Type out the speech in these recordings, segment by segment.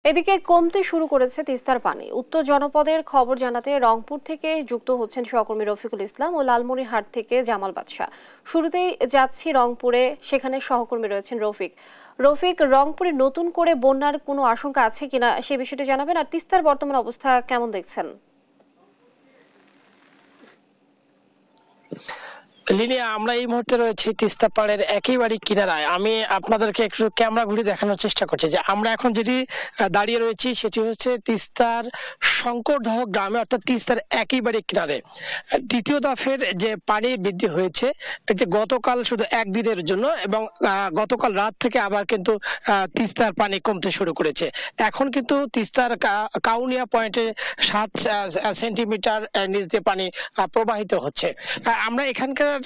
এদিকে কমতে শুরু করেছে তিস্তার পানি। উত্তর জনপদের খবর জানাতে রংপুর থেকে যুক্ত হচ্ছেন সহকর্মী রফিকুল ইসলাম ও লালমনিরহাট থেকে জামাল বাদশাহ। শুরুতেই যাচ্ছি রংপুরে, সেখানে সহকর্মী রয়েছেন রফিক। রংপুরে নতুন করে বন্যার কোনো আশঙ্কা আছে কিনা সে বিষয়টি জানাবেন, আর তিস্তার বর্তমান অবস্থা কেমন দেখছেন? লিনিয়া, আমরা এই মুহূর্তে রয়েছি তিস্তা পাড়ের একেবারে কিনারায়। আমি আপনাদেরকে একটু ক্যামেরা ঘুরে দেখানোর চেষ্টা করছি যে আমরা এখন যেটি দাঁড়িয়ে রয়েছি সেটি হচ্ছে তিস্তার শঙ্করদহ গ্রামে, অর্থাৎ তিস্তার একেবারে কিনারে। দ্বিতীয় দফের যে পানি বৃদ্ধি হয়েছে এটি গতকাল শুধু একদিনের জন্য, এবং গতকাল রাত থেকে আবার কিন্তু তিস্তার পানি কমতে শুরু করেছে। এখন কিন্তু তিস্তার কাউনিয়া পয়েন্টে 7 সেন্টিমিটার নিচ দিয়ে পানি প্রবাহিত হচ্ছে। আমরা এখানকার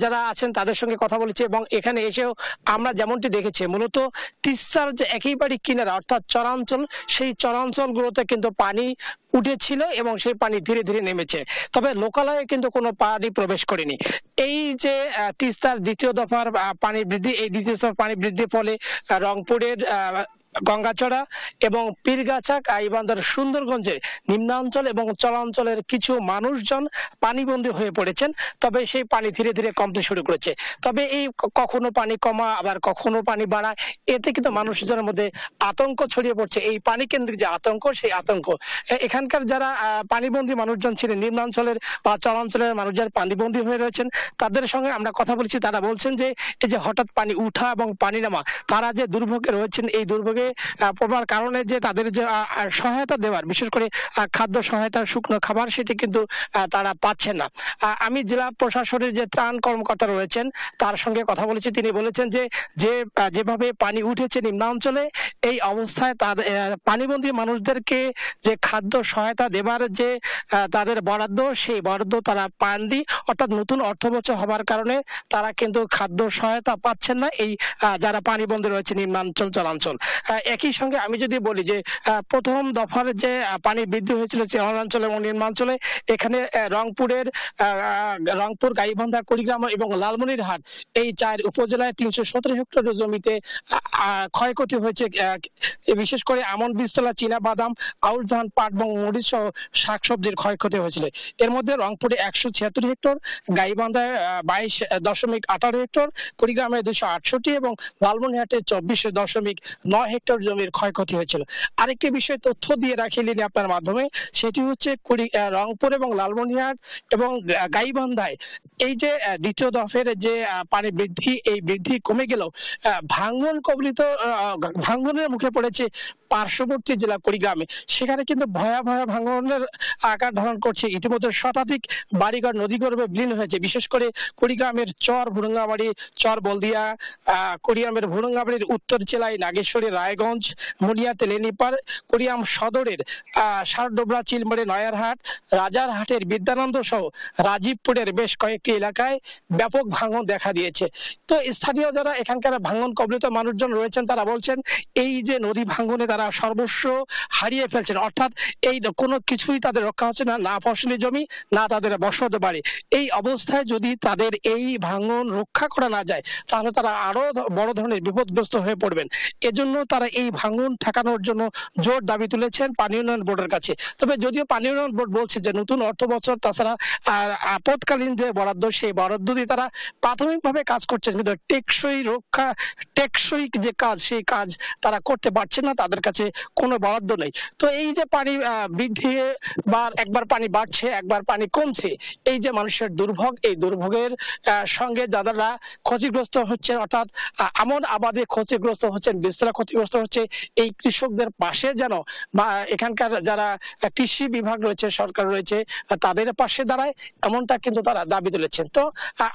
যারা আছেন তাদের সঙ্গে কথা বলেছি, এবং এখানে এসেও আমরা যেমনটি দেখেছি মূলত তিস্তার যে একেবারে কিনারা অর্থাৎ চরাঞ্চল, সেই চরাঞ্চলগুলোতে কিন্তু পানি উঠেছিল এবং সেই পানি ধীরে ধীরে নেমেছে, তবে লোকালয়ে কিন্তু কোনো পানি প্রবেশ করেনি। এই যে তিস্তার দ্বিতীয় দফার পানি বৃদ্ধি, এই দ্বিতীয় দফার পানি বৃদ্ধির ফলে রংপুরের গঙ্গাচড়া এবং পীরগাছা, গাইবান্ধার সুন্দরগঞ্জের নিম্নাঞ্চল এবং চলাঞ্চলের কিছু মানুষজন পানিবন্দী হয়ে পড়েছেন, তবে সেই পানি ধীরে ধীরে কমতে শুরু করেছে। তবে এই কখনো পানি কমা আবার কখনো পানি বাড়া, এতে কিন্তু মানুষজনের মধ্যে আতঙ্ক ছড়িয়ে পড়ছে। এই পানি কেন্দ্রিক যে আতঙ্ক, সেই আতঙ্ক এখানকার যারা পানিবন্দী মানুষজন ছিলেন, নিম্নাঞ্চলের বা চলাঞ্চলের মানুষজন পানিবন্দী হয়ে রয়েছেন, তাদের সঙ্গে আমরা কথা বলেছি। তারা বলছেন যে এই যে হঠাৎ পানি উঠা এবং পানি নামা, তারা যে দুর্ভোগে রয়েছেন, এই দুর্ভোগে পড়ার কারণে যে তাদের যে সহায়তা দেওয়ার, বিশেষ করে খাদ্য সহায়তা, শুকনো খাবার, সেটি কিন্তু তারা পাচ্ছেন না। আমি জেলা প্রশাসনের যে ত্রাণ কর্মকর্তা রয়েছেন তার সঙ্গে কথা বলেছি। তিনি বলেছেন যে যেভাবে পানি উঠেছে নিম্নাঞ্চলে, এই অবস্থায় তার পানিবন্দী মানুষদেরকে যে খাদ্য সহায়তা দেবার যে তাদের বরাদ্দ, সেই বরাদ্দ তারা পাননি, অর্থাৎ নতুন অর্থবছর হবার কারণে তারা কিন্তু খাদ্য সহায়তা পাচ্ছেন না, এই যারা পানিবন্দী রয়েছে নিম্নাঞ্চল চরাঞ্চল। একই সঙ্গে আমি যদি বলি যে প্রথম দফার যে পানি বৃদ্ধি হয়েছিল চরাঞ্চল এবং নিম্নাঞ্চলে, এখানে রংপুর, গাইবান্ধা, কুড়িগ্রাম এবং লালমনিরহাট, এই 4 উপজেলায় 317 হেক্টর জমিতে ক্ষয়ক্ষতি হয়েছে। বিশেষ করে আমন বীজতলা, চীনা বাদাম, আউশ ধান, পাট এবং মরিচ সহ শাকসবজির ক্ষয়ক্ষতি হয়েছিল। এর মধ্যে রংপুরে 176 হেক্টর, গাইবান্ধায় 22.18 হেক্টর, কুড়িগ্রামে 268 এবং লালমনিরহাটে 24.9 হেক্টর জমির ক্ষয়ক্ষতি হয়েছিল। আরেকটি বিষয় তথ্য দিয়ে রাখিলেন আপনার মাধ্যমে, সেটি হচ্ছে রংপুর এবং লালমনিরহাট এবং গাইবান্ধায় এই যে দ্বিতীয় দফের যে পানি বৃদ্ধি, এই বৃদ্ধি কমে গেলেও ভাঙনের মুখে পড়েছে পার্শ্ববর্তী জেলা কুড়িগ্রামে। সেখানে কিন্তু ভয়াবহ ভাঙনের আকার ধারণ করছে। ইতিমধ্যে শতাধিক বাড়িঘর নদীগর্ভে বিলীন হয়েছে। বিশেষ করে কুড়িগ্রামের চর ভুরুঙ্গাবাড়ি, চর বলদিয়া, কুড়িগ্রামের ভুরুঙ্গাবাড়ির উত্তর জেলায় নাগেশ্বরী, রায়গঞ্জ, মুনিয়াতে, লেনিপার, কুড়িগ্রাম সদরের সারডোবরা, চিলমারি, নয়ারহাট, রাজারহাটের বিদ্যানন্দ সহ রাজীবপুরের বেশ কয়েকটি এলাকায় ব্যাপক ভাঙন দেখা দিয়েছে। তো স্থানীয় যারা এখানকার ভাঙন কবলিত মানুষজন রয়েছেন তারা বলছেন এই যে নদী ভাঙনে তারা সর্বস্ব হারিয়ে ফেলছেন, অর্থাৎ এই কোনো কিছুই তাদের রক্ষা হচ্ছে না, না ফসলি জমি, না তাদের বসত বাড়ি। এই অবস্থায় যদি তাদের এই ভাঙন রক্ষা করা না যায়, তাহলে তারা আরো বড় ধরনের বিপদগ্রস্ত হয়ে পড়বেন। এজন্য তারা এই ভাঙন ঠেকানোর জন্য জোর দাবি তুলেছেন পানি উন্নয়ন বোর্ডের কাছে। তবে যদিও পানি উন্নয়ন বোর্ড বলছে যে নতুন অর্থ বছর, তাছাড়া আপদকালীন যে বরাদ্দ, সেই বরাদ্দ দিয়ে তারা প্রাথমিকভাবে কাজ করছেন, কিন্তু টেকসই যে কাজ, সেই কাজ তারা করতে পারছেন না, তাদের কাছে কোনো বরাদ্দ নেই। তো এই যে পানি বৃদ্ধি, একবার পানি বাড়ছে, একবার পানি কমছে, এই যে মানুষের দুর্ভোগ, এই দুর্ভোগের সঙ্গে যারা ক্ষতিগ্রস্ত হচ্ছেন, অর্থাৎ আমন আবাদে ক্ষতিগ্রস্ত হচ্ছেন, বিস্তরা ক্ষতিগ্রস্ত হচ্ছে, এই কৃষকদের পাশে যেন বা এখানকার যারা কৃষি বিভাগ রয়েছে, সরকার রয়েছে, তাদের পাশে দাঁড়ায়, এমনটা কিন্তু তারা দাবি তুলেছেন। তো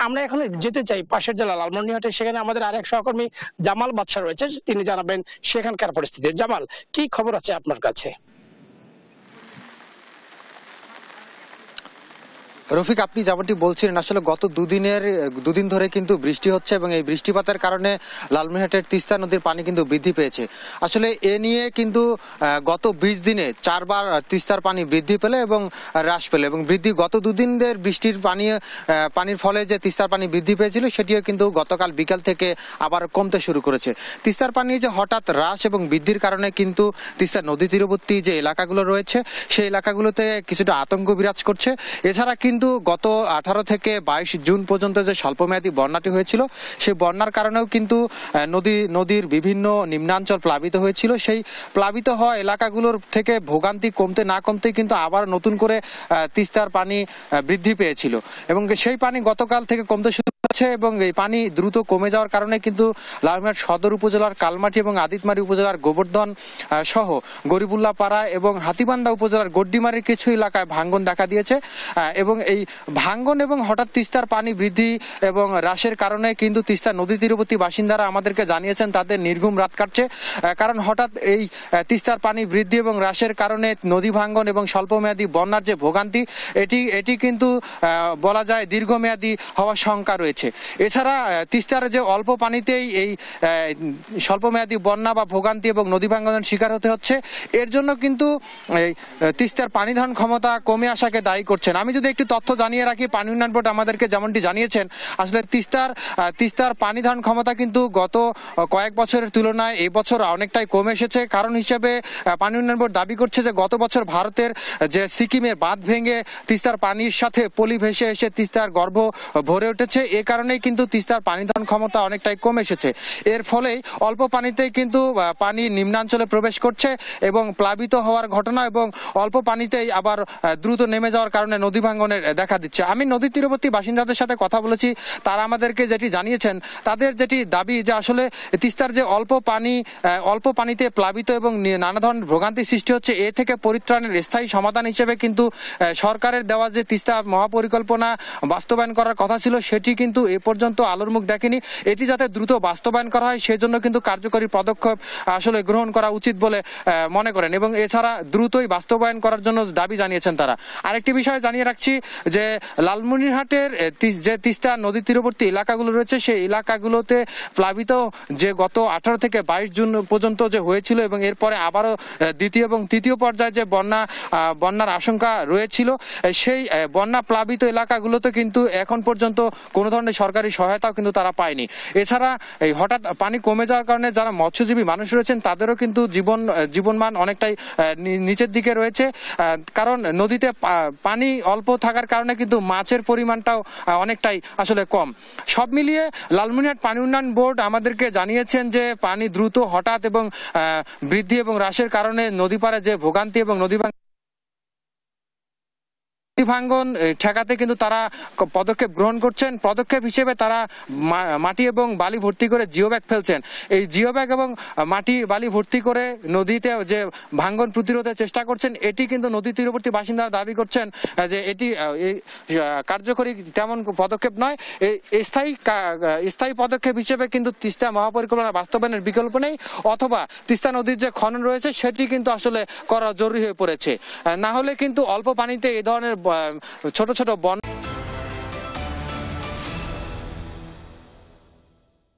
আমরা এখন যেতে চাই পাশের জেলা লালমনিরহাটে, সেখানে আমাদের আরেক সহকর্মী জামাল বাদশাহ রয়েছে, তিনি জানাবেন সেখানকার পরিস্থিতি। জামাল, কি খবর আছে আপনার কাছে? রফিক, আপনি যেমনটি বলছিলেন, আসলে গত দুদিন ধরে কিন্তু বৃষ্টি হচ্ছে এবং এই বৃষ্টিপাতের কারণে লালমনিরহাটের তিস্তা নদীর পানি কিন্তু বৃদ্ধি পেয়েছে। আসলে এ নিয়ে কিন্তু গত 20 দিনে 4 বার তিস্তার পানি বৃদ্ধি পেলে এবং হ্রাস পেলে, এবং গত দুদিনের বৃষ্টির পানির ফলে যে তিস্তার পানি বৃদ্ধি পেয়েছিল সেটিও কিন্তু গতকাল বিকাল থেকে আবার কমতে শুরু করেছে। তিস্তার পানি যে হঠাৎ হ্রাস এবং বৃদ্ধির কারণে কিন্তু তিস্তা নদী তীরবর্তী যে এলাকাগুলো রয়েছে সেই এলাকাগুলোতে কিছুটা আতঙ্ক বিরাজ করছে। এছাড়া কিন্তু গত 18 থেকে 22 জুন পর্যন্ত যে স্বল্পমেয়াদী বন্যাটি হয়েছিল সেই বন্যার কারণেও কিন্তু নদীর বিভিন্ন নিম্নাঞ্চল প্লাবিত হয়েছিল। সেই প্লাবিত হওয়া এলাকাগুলোর থেকে ভোগান্তি কমতে না কমতেই কিন্তু আবার নতুন করে তিস্তার পানি বৃদ্ধি পেয়েছিল এবং সেই পানি গতকাল থেকে কমতে শুরু হচ্ছে এবং এই পানি দ্রুত কমে যাওয়ার কারণে কিন্তু লালমনিরহাট সদর উপজেলার কালমাটি এবং আদিতমারি উপজেলার গোবর্ধন সহ গরিবুল্লাহ পাড়া এবং হাতীবান্ধা উপজেলার গড্ডিমারির কিছু এলাকায় ভাঙ্গন দেখা দিয়েছে এবং এই ভাঙ্গন এবং হঠাৎ তিস্তার পানি বৃদ্ধি এবং হ্রাসের কারণে কিন্তু তিস্তা নদী তীরবর্তী বাসিন্দারা আমাদেরকে জানিয়েছেন তাদের নির্ঘুম রাত কাটছে। কারণ হঠাৎ এই তিস্তার পানি বৃদ্ধি এবং হ্রাসের কারণে নদী ভাঙ্গন এবং স্বল্পমেয়াদী বন্যার যে ভোগান্তি এটি কিন্তু বলা যায় দীর্ঘমেয়াদী হওয়ার শঙ্কা রয়েছে। এছাড়া তিস্তার যে অল্প পানিতেই এই স্বল্পমেয়াদী বন্যা বা ভোগান্তি এবং নদী ভাঙ্গনের শিকার হতে হচ্ছে, এর জন্য কিন্তু এই তিস্তার পানি ধারণ ক্ষমতা কমে আসাকে দায়ী করছেন। আমি যদি একটু তথ্য জানিয়ে রাখি, পানি উন্নয়ন বোর্ড আমাদেরকে যেমনটি জানিয়েছেন, আসলে তিস্তার পানি ধারণ ক্ষমতা কিন্তু গত কয়েক বছরের তুলনায় এই বছর অনেকটাই কমে এসেছে। কারণ হিসেবে পানি উন্নয়ন বোর্ড দাবি করছে যে গত বছর ভারতের যে সিকিমের বাঁধ ভেঙে তিস্তার পানির সাথে পলি ভেসে এসে তিস্তার গর্ভ ভরে উঠেছে, এ কারণেই কিন্তু তিস্তার পানি ধারণ ক্ষমতা অনেকটাই কমে এসেছে। এর ফলেই অল্প পানিতেই কিন্তু পানি নিম্নাঞ্চলে প্রবেশ করছে এবং প্লাবিত হওয়ার ঘটনা এবং অল্প পানিতেই আবার দ্রুত নেমে যাওয়ার কারণে নদী ভাঙ্গনের দেখা দিচ্ছে। আমি নদী তীরবর্তী বাসিন্দাদের সাথে কথা বলেছি, তারা আমাদেরকে যেটি জানিয়েছেন, তাদের যেটি দাবি যে আসলে তিস্তার যে অল্প পানিতে প্লাবিত এবং নানা ধরনের ভোগান্তি সৃষ্টি হচ্ছে, এ থেকে পরিত্রাণের স্থায়ী সমাধান হিসেবে কিন্তু সরকারের দেওয়া যে তিস্তা মহাপরিকল্পনা বাস্তবায়ন করার কথা ছিল সেটি কিন্তু এ পর্যন্ত আলোর মুখ দেখেনি। এটি যাতে দ্রুত বাস্তবায়ন করা হয় সেজন্য কিন্তু কার্যকরী পদক্ষেপ আসলে গ্রহণ করা উচিত বলে মনে করেন এবং এছাড়া দ্রুতই বাস্তবায়ন করার জন্য দাবি জানিয়েছেন তারা। আরেকটি বিষয় জানিয়ে রাখছি যে লালমনিরহাটের যে তিস্তা নদী তীরবর্তী এলাকাগুলো রয়েছে সেই এলাকাগুলোতে প্লাবিত যে গত 18 থেকে 22 জুন পর্যন্ত যে হয়েছিল এবং এরপরে আবারও দ্বিতীয় এবং তৃতীয় পর্যায়ে যে বন্যার আশঙ্কা রয়েছিল, সেই বন্যা প্লাবিত এলাকাগুলোতে কিন্তু এখন পর্যন্ত কোনো ধরনের সরকারি সহায়তাও কিন্তু তারা পায়নি। এছাড়া এই হঠাৎ পানি কমে যাওয়ার কারণে যারা মৎস্যজীবী মানুষ রয়েছেন তাদেরও কিন্তু জীবনমান অনেকটাই নিচের দিকে রয়েছে। কারণ নদীতে পানি অল্প থাকার কারণে কিন্তু মাছের পরিমাণটাও অনেকটাই আসলে কম। সব মিলিয়ে লালমনিরহাট পানি উন্নয়ন বোর্ড আমাদেরকে জানিয়েছেন যে পানি দ্রুত হঠাৎ এবং বৃদ্ধি এবং হ্রাসের কারণে নদী পাড়ে যে ভোগান্তি এবং নদী ভাঙ্গন ঠেকাতে কিন্তু তারা পদক্ষেপ গ্রহণ করছেন। পদক্ষেপ হিসেবে তারা মাটি এবং বালি ভর্তি করে জিও ব্যাগ ফেলছেন। এই জিও ব্যাগ এবং মাটি বালি ভর্তি করে নদীতে যে ভাঙ্গন প্রতিরোধের চেষ্টা করছেন, এটি কিন্তু নদী তীরবর্তী বাসিন্দারা দাবি করছেন যে এটি কার্যকরী তেমন পদক্ষেপ নয়। স্থায়ী পদক্ষেপ হিসেবে কিন্তু তিস্তা মহাপরিকল্পনা বাস্তবায়নের বিকল্প নেই, অথবা তিস্তা নদীর যে খনন রয়েছে সেটি কিন্তু আসলে করা জরুরি হয়ে পড়েছে। না হলে কিন্তু অল্প পানিতে এই ধরনের ছোট ছোট বন